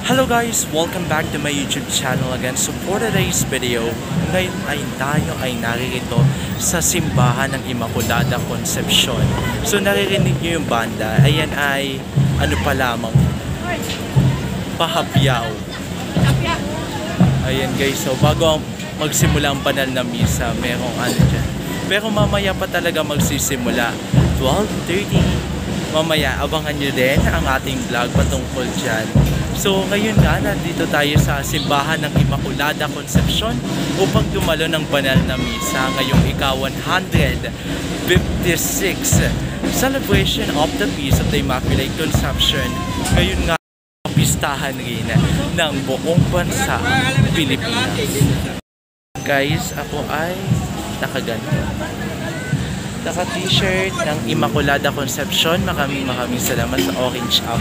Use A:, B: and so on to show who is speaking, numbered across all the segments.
A: Hello guys! Welcome back to my YouTube channel again. So for today's video, ngayon ay tayo ay naririto sa simbahan ng Immaculada Concepcion. So naririnig nyo yung banda, ayan ay ano pa lamang, pahapyaw. Ayan guys, so bago magsimula ang banal na misa, merong ano dyan. Pero mamaya pa talaga magsisimula, 12:30. Mamaya, abangan nyo din ang ating vlog patungkol dyan. So, ngayon nga, nandito tayo sa simbahan ng Immaculada Concepcion upang dumalo ng banal na misa ngayong ika-156 celebration of the Feast of the Immaculate Conception. Ngayon nga, pistahan rin ng buong bansa Pilipinas. Guys, ako ay nakaganto. Naka-t-shirt ng Immaculada Concepcion. Maraming salamat sa orange app.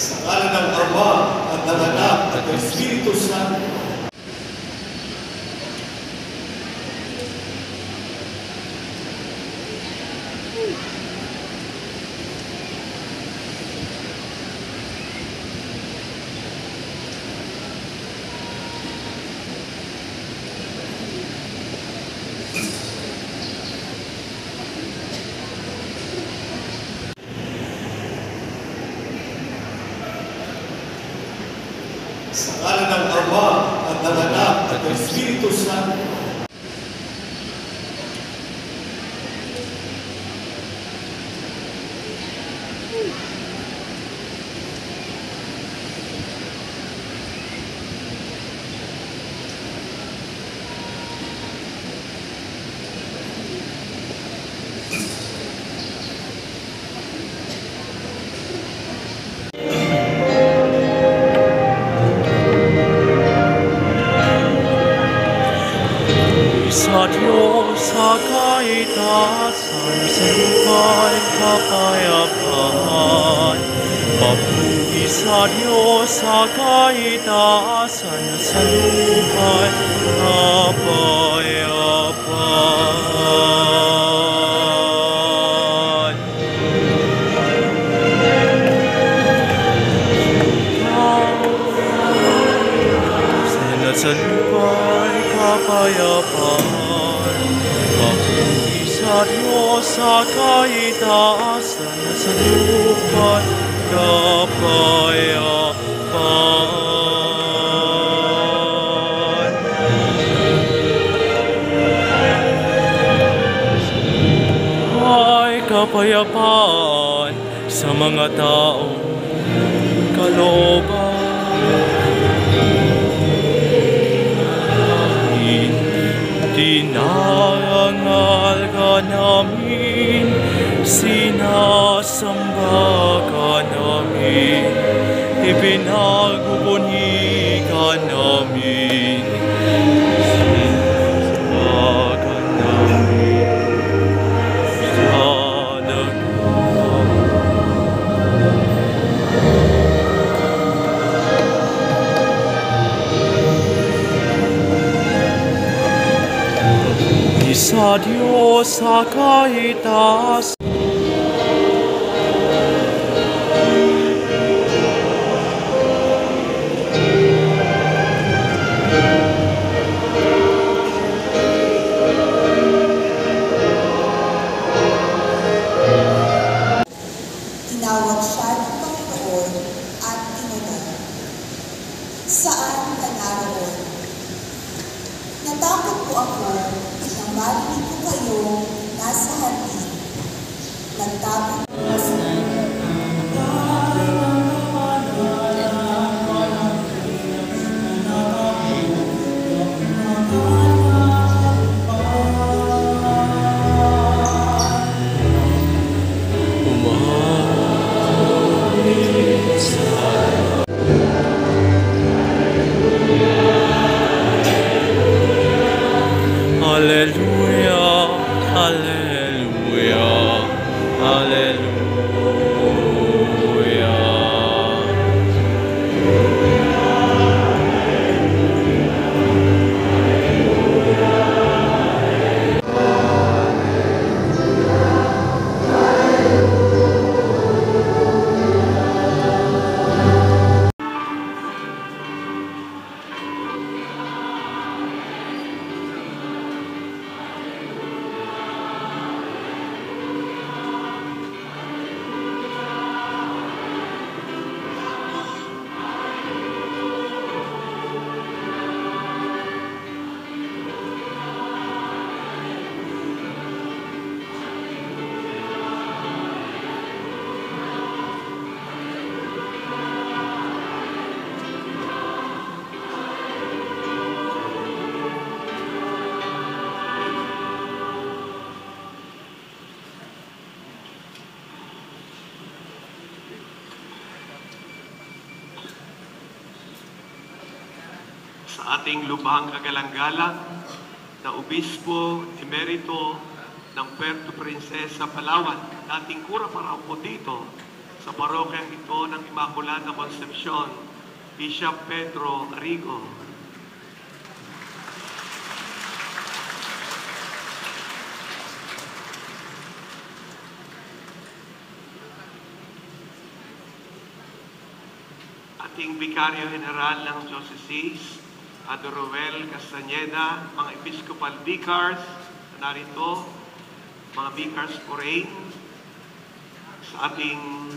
B: Sa ngalan ng Ama at ng Anak at ng Espiritu Santo. Sa ngalan ng Ama at ng Anak at ng Espiritu Santo.
A: Sa Diyos sa kaitasan, sa lupa't kapayapaan, pabuhi sa sa Diyos sa kaitaasan at sa lupa't kapayapaan. Sa lupa'y kapayapaan, papuri sa Diyos sa kaitaasan at sa lupa'y kapayapaan. Ay kapayapaan sa mga taong kalooban. Dinarangal ka namin, sinasamba ka namin, ipinagbubunyi ka namin, sinasamba ka namin sa dagat. Sa Diyos sa kaitaasan.
C: Tinawag siya ng Panginoon at tinanong, "Saan ka naroon?" Natakot po ako nang marinig ko kayong nasa hardin. Nagtago
A: Hallelujah, hallelujah, hallelujah.
D: Sa ating lubhang kagalang-galang na Obispo Emerito ng Puerto Princesa, Palawan, dating kura paroko dito sa parokyang ito ng Immaculada Concepcion, Bishop Pedro Arrigo. Ating Vicario General ng Diocese, Adoroel Castañeda, mga Episcopal Vicars na narito, mga Vicars Foreign, sa ating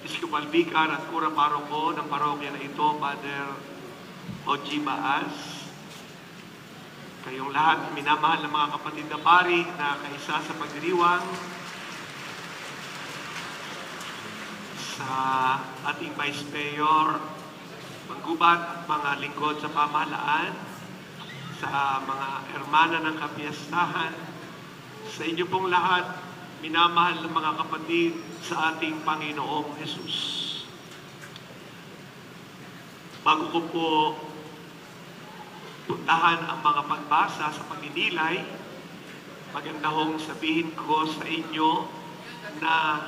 D: Episcopal Vicar at Kura Paroko ng parokya na ito, Father Oji Baas. Kayong lahat, minamahal ng mga kapatid na pari na kaisa sa pagdiriwang, sa ating Vice Mayor, Manggubat at mga lingkod sa pamahalaan, sa mga hermana ng kapiyastahan, sa inyo pong lahat, minamahal ng mga kapatid sa ating Panginoong Jesus. Bago ko po puntahan ang mga pagbasa sa pagninilay, maganda hong sabihin ko sa inyo na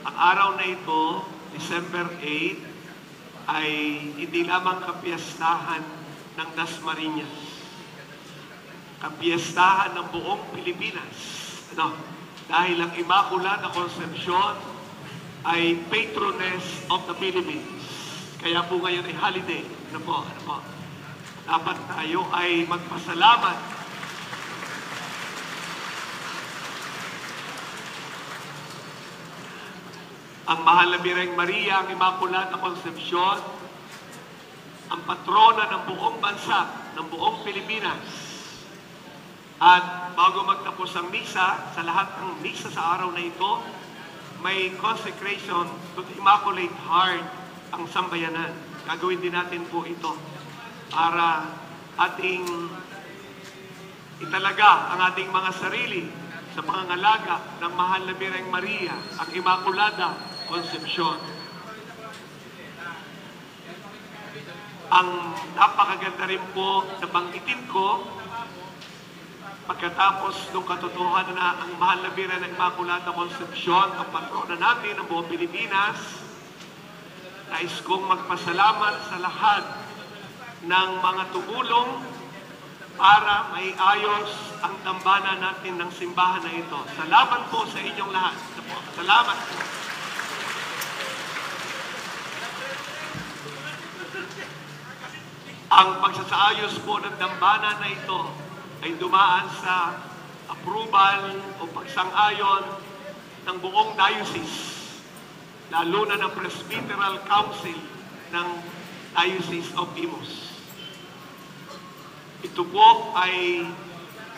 D: ang araw na ito, December 8, ay hindi lamang kapiyastahan ng Dasmariñas, kapiyastahan ng buong Pilipinas. Dahil ang Immaculada Concepcion ay patroness of the Philippines. Kaya po ngayon ay holiday. Dapat tayo ay magpasalamat. Ang mahal na Birheng Maria, ang Immaculada Concepcion, ang patrona ng buong bansa, ng buong Pilipinas. At bago magtapos ang misa, sa lahat ng misa sa araw na ito, may consecration to the Immaculate Heart ang sambayanan. Gagawin din natin po ito para ating italaga ang ating mga sarili sa pangangalaga ng mahal na Birheng Maria, ang Immaculada Concepcion. Ang napakaganda rin po na banggitin ko, pagkatapos ng katotohanan na ang mahal na Birhen ng Immaculada Concepcion, ang patrona natin ng buong Pilipinas, nais kong magpasalamat sa lahat ng mga tumulong para maiayos ang dambana natin ng simbahan na ito. Salamat po sa inyong lahat. Salamat po. Ang pagsasaayos po ng dambana na ito ay dumaan sa approval o pagsang-ayon ng buong diocese, lalo na ng Presbyteral Council ng Diocese of Imus. Ito po ay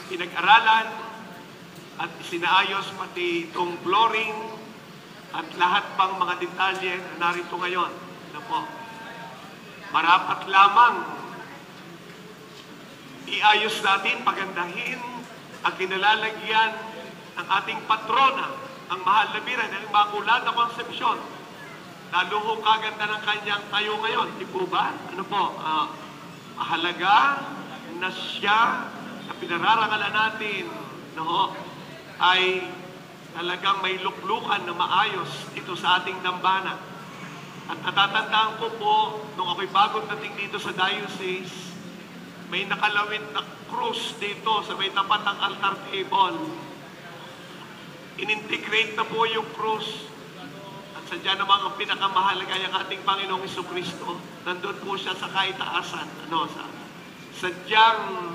D: pinag-aralan at isinaayos pati itong flooring at lahat pang mga detalye na narito ngayon. Marapat lamang iayos natin, pagandahin ang kinalalagyan ng ating patrona, ang mahal na Birhen ng Immaculada Concepcion. Lalo ho kaganda ng kanyang tayo ngayon, di po ba? Mahalaga na siya na pinararangalan natin ay talagang may luklukan na maayos dito sa ating dambana. At natatandaan ko po, nung ako'y bagong dating dito sa diocese, may nakalawit na krus dito sa may tapat ng altar table. In-integrate na po yung krus. At sadya naman ang pinakamahalaga yung ating Panginoong Jesucristo. Nandun po siya sa kaitaasan. Sadyang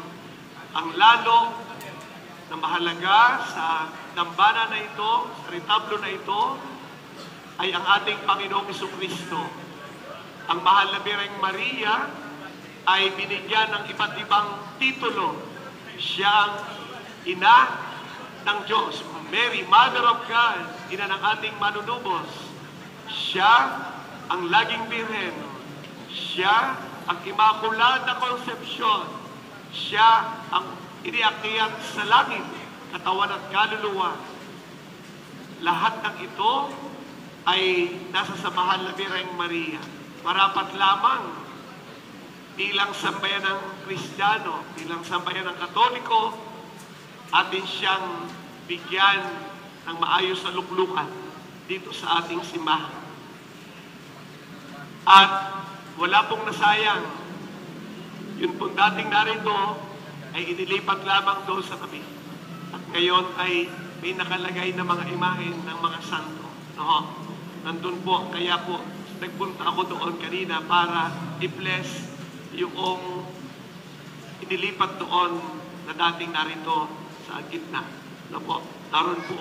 D: ang lalo na mahalaga sa dambana na ito, sa retablo na ito, ay ang ating Panginoong Jesucristo. Ang mahal na Birheng Maria ay binigyan ng iba't ibang titulo. Siya ang ina ng Diyos, Mary, Mother of God, ina ng ating manunubos. Siya ang laging birhen. Siya ang Immaculada Concepcion. Siya ang iniakyat sa langit, katawan at kaluluwa. Lahat ng ito ay nasa sa mahal na Birheng Maria. Marapat lamang bilang sambayan ng Kristiyano, bilang sambayan ng Katoliko, atin siyang bigyan ng maayos na luklukan dito sa ating simbahan. At wala pong nasayang. Yun pong dating narito ay inilipat lamang doon sa tabi. At ngayon ay may nakalagay na mga imahen ng mga santo. Nandun po, kaya po nagpunta ako doon kanina para i-bless yung inilipat doon na dating narito sa gitna. Naroon po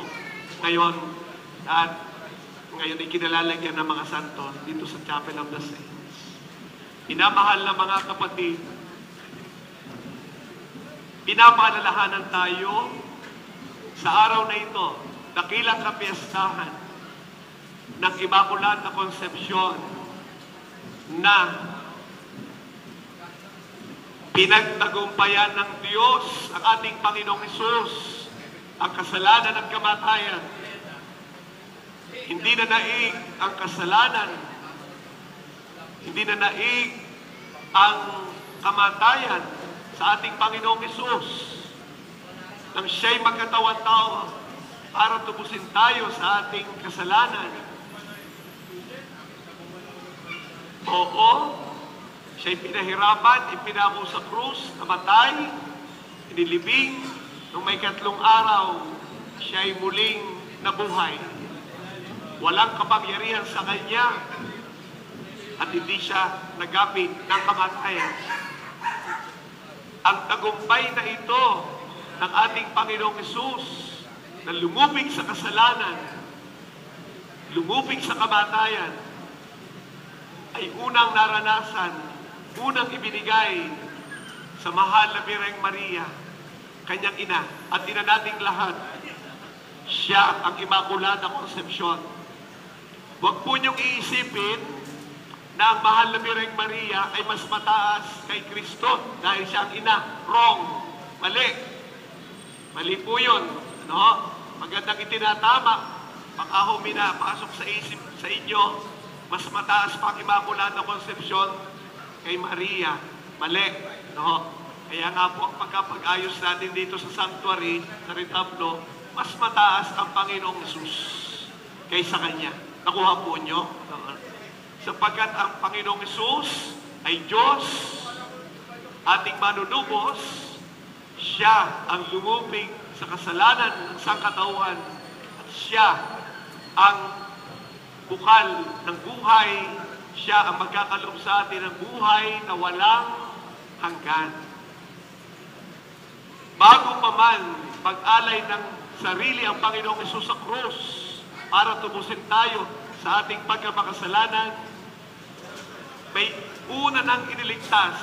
D: ngayon at ngayon ay kinalalagyan ng mga santo dito sa Chapel of the Saints. Pinamahal na mga kapatid, pinapaalalahanan tayo sa araw na ito, dakilang kapiyastahan ng Immaculada Concepcion na pinagtagumpayan ng Diyos ang ating Panginoong Hesus ang kasalanan at kamatayan. Hindi na naig ang kasalanan, hindi na naig ang kamatayan sa ating Panginoong Hesus nang siya'y magkatawang tao para tubusin tayo sa ating kasalanan. Oo, siya'y pinahirapan, ipinako sa krus, namatay, inilibing, nung may 3 araw, siya'y muling nabuhay. Walang kapangyarihan sa kanya at hindi siya nagamit ng kamatayan. Ang tagumpay na ito ng ating Panginoong Hesus na lumubig sa kasalanan, lumubig sa kamatayan, ay unang naranasan, unang ibinigay sa mahal na Birheng Maria, kanyang ina, at ina nating lahat. Siya ang Immaculada Concepcion. Huwag po niyong iisipin na ang mahal na Birheng Maria ay mas mataas kay Kristo dahil siya ang ina. Wrong. Mali. Mali po yun. No? Magandang itinatama. Baka pasok sa isip sa inyo, mas mataas pa ang Immaculada Concepcion kay Maria. Mali. No? Kaya nga po ang pagkapag-ayos natin dito sa sanctuary, sa retablo, mas mataas ang Panginoong Hesus kaysa Kanya. Nakuha po nyo? Sapagkat ang Panginoong Hesus ay Diyos, ating manunubos, siya ang lumubig sa kasalanan ng sangkatauhan at siya ang bukal ng buhay, siya ang magkakaloob sa atin ng buhay na walang hanggan. Bago pa man pag-alay ng sarili ang Panginoong Hesus sa krus para tubusin tayo sa ating pagkamakasalanan, may una nang iniligtas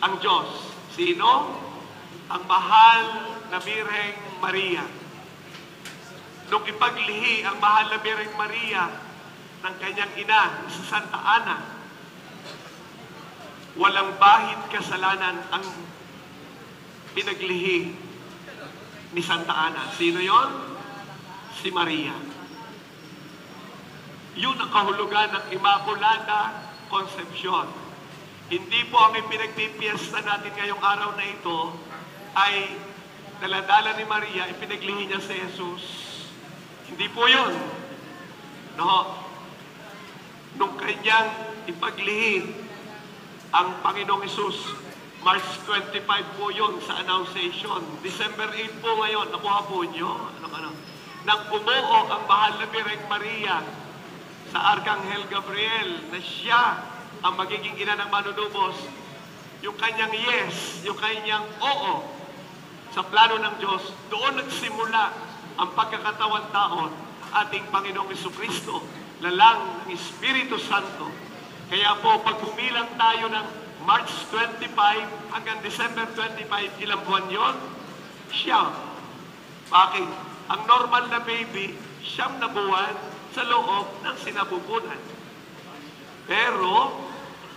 D: ang Diyos. Sino? Ang mahal na Birheng Maria. Nung ipaglihi ang mahal na Birheng Maria ng kanyang ina, si Santa Ana, walang bahid kasalanan ang pinaglihi ni Santa Ana. Sino yon? Si Maria. Yun ang kahulugan ng Immaculada Concepcion. Hindi po ang ipinagpipiesta natin ngayong araw na ito ay daladala ni Maria, ipinaglihi niya si Jesus. Hindi po yun. No? Nung kanyang ipaglihi ang Panginoong Hesus, March 25 po yun sa Annunciation. December 8 po ngayon, nakuha po nyo. Nang umuo ang mahal na Birheng Maria sa Arkanghel Gabriel na siya ang magiging ina ng manunubos, yung kanyang yes, yung kanyang oo sa plano ng Diyos, doon nagsimula ang pagkakatawan taon ating Panginoong Jesucristo, lalang ng Espiritu Santo. Kaya po, pag bumilang tayo ng March 25 hanggang December 25, ilang buwan yun? Siyam. Bakit? Ang normal na baby, siyam na buwan sa loob ng sinabubunan. Pero,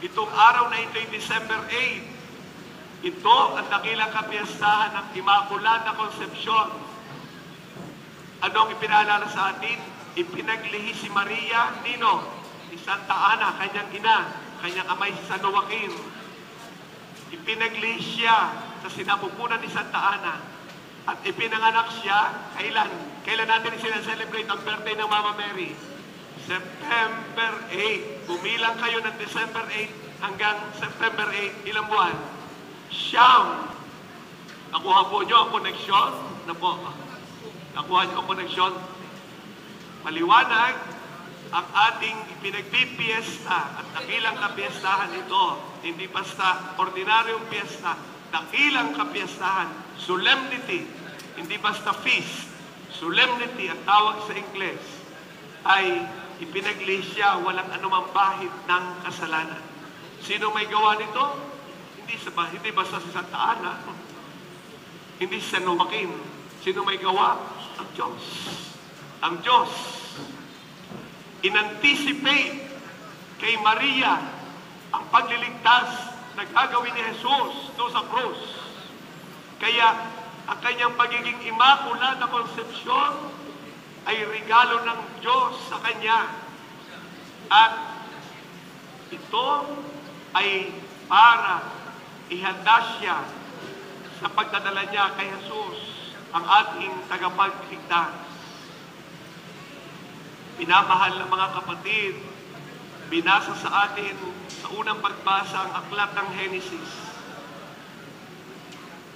D: itong araw na ito ay December 8. Ito ang dakilang kapiyastahan ng Immaculada Concepcion. Anong ipinaalala sa atin? Ipinaglihi si Maria, nino? Ni Santa Ana, kanyang ina, kanyang amay si San Joaquin. Ipinaglihi siya sa sinabubunan ni Santa Ana. At ipinanganak siya, kailan? Kailan natin sinaselebrate ang birthday ng Mama Mary? September 8. Bumilang kayo ng December 8 hanggang September 8. Ilang buwan? Siyam. Nakuha po nyo ang koneksyon? Nakuha nyo ang koneksyon? Maliwanag, ang ating pinagpipiesta at dakilang kapiestahan ito, hindi basta ordinaryong piesta, dakilang kapiestahan, solemnity, hindi basta feast, solemnity ang tawag sa Ingles, ay ipinaglihi siya walang anumang bahid ng kasalanan. Sino may gawa nito? Hindi basta si Santa Ana, hindi si San Joaquin. Sino may gawa? Ang Diyos. Ang Diyos. In-anticipate kay Maria ang pagliligtas na gagawin ni Jesus doon sa krus. Kaya ang kanyang pagiging Immaculada Concepcion ay regalo ng Diyos sa kanya. At ito ay para ihanda siya sa pagdadala niya kay Jesus, ang ating tagapagligtas. Pinamahal ng mga kapatid, binasa sa atin sa unang pagbasa ang aklat ng Henesis.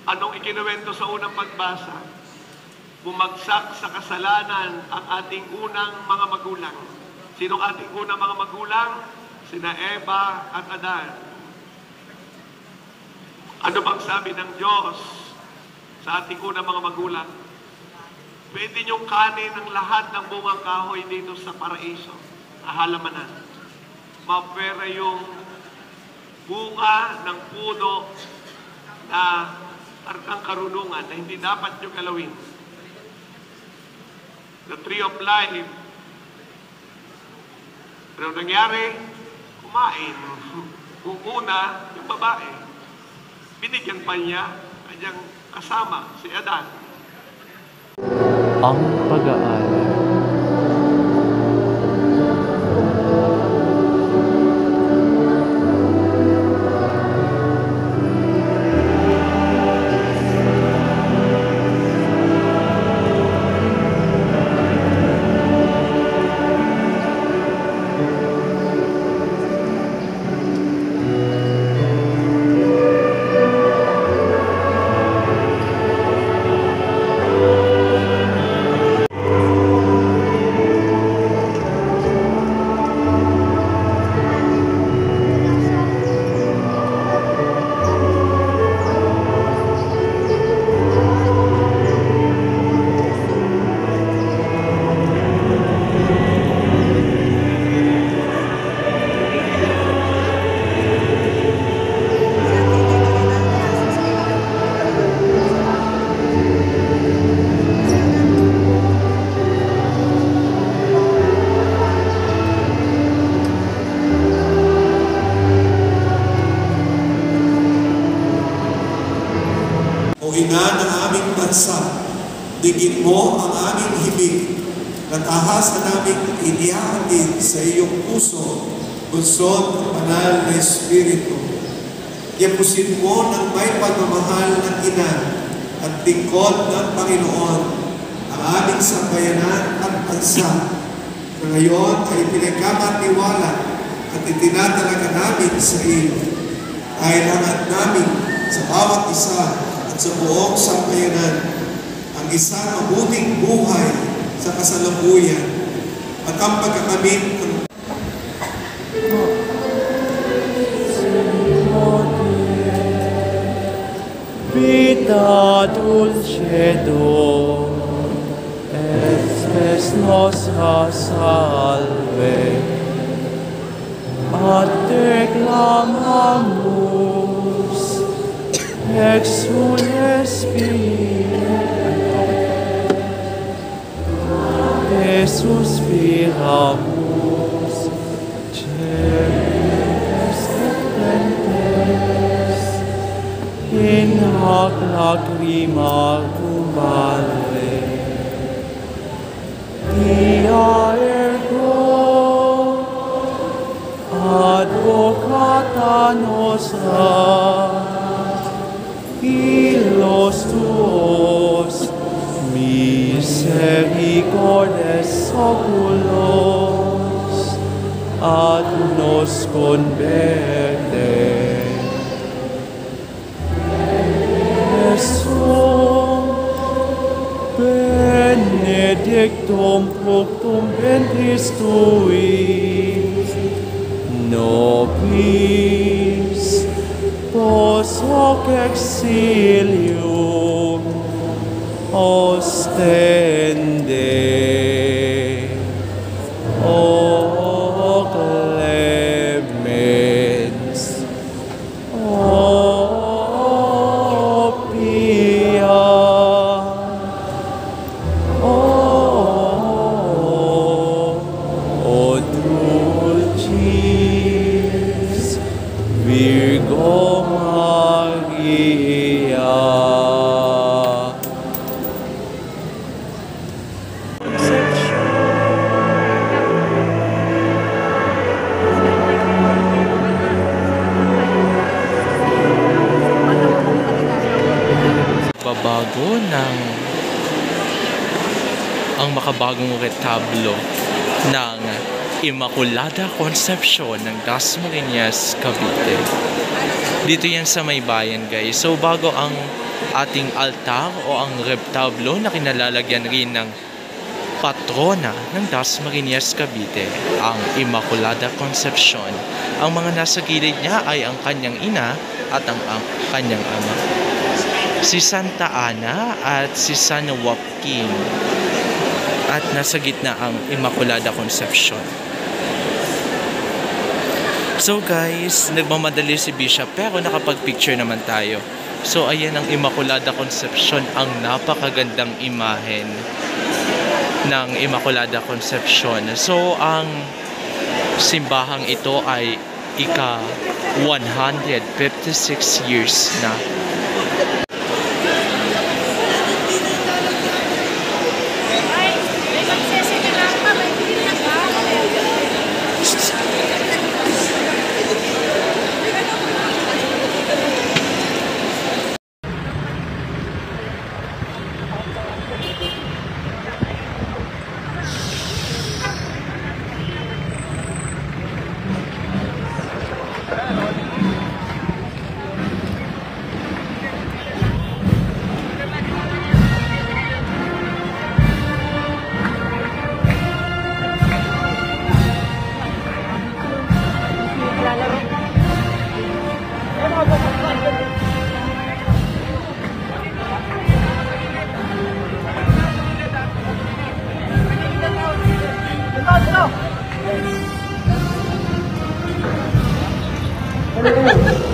D: Anong ikinuwento sa unang pagbasa? Bumagsak sa kasalanan ang ating unang mga magulang. Sinong ating unang mga magulang? Sina Eva at Adan. Ano bang sabi ng Diyos sa ating unang mga magulang? Pwede niyong kanin ang lahat ng bungang kahoy dito sa paraiso, halamanan. Mapera yung bunga ng puno na ang karunungan na hindi dapat nyo galawin. The tree of life. Pero nangyari, kumain. Kung una, yung babae. Binigyan pa niya kanyang kasama, si Adan.
A: Ang pag-aaral.
B: Ina ng aming bansa, digin mo ang aming hibig, at ahas na naming inihahatid sa iyong puso, bunsod ng banal na Espiritu. Yapusin mo ng may pagmamahal ng ina at lingkod ng Panginoon ang aming sambayanan at bansa, na ngayon ay pinagkamatiwala at itinatalaga namin sa iyo. Ay hangad namin sa bawat isa at sa buong sambayanan ang isang mabuting buhay sa kasalukuyan at ang pagkakamit ng
A: Vita dulcedo, espes nostra salve, ad te clamamus, exule Spiritu, te suspiramus, celis et plentes, in hoc lacrima cumare, dia ergo, advocata nostra, illos tuos, misericordes oculos, ad nos converte. Benedictum fructum ventris tui, nobis pos hoc exilium ostende. O clemens, o pia, o dulcis Virgo Maria. Babago ng ang makabagong retablo ng Immaculada Concepcion ng Dasmariñas, Cavite. Dito yan sa may bayan, guys. So bago ang ating altar o ang retablo na kinalalagyan rin ng patrona ng Dasmariñas, Cavite, ang Immaculada Concepcion. Ang mga nasa gilid niya ay ang kanyang ina at ang kanyang ama, si Santa Ana at si San Joaquin. At nasa gitna ang Immaculada Concepcion. So guys, nagmamadali si Bishop pero nakapag-picture naman tayo. So ayan ang Immaculada Concepcion, ang napakagandang imahen ng Immaculada Concepcion. So ang simbahang ito ay ika 156 years na.
E: Hello.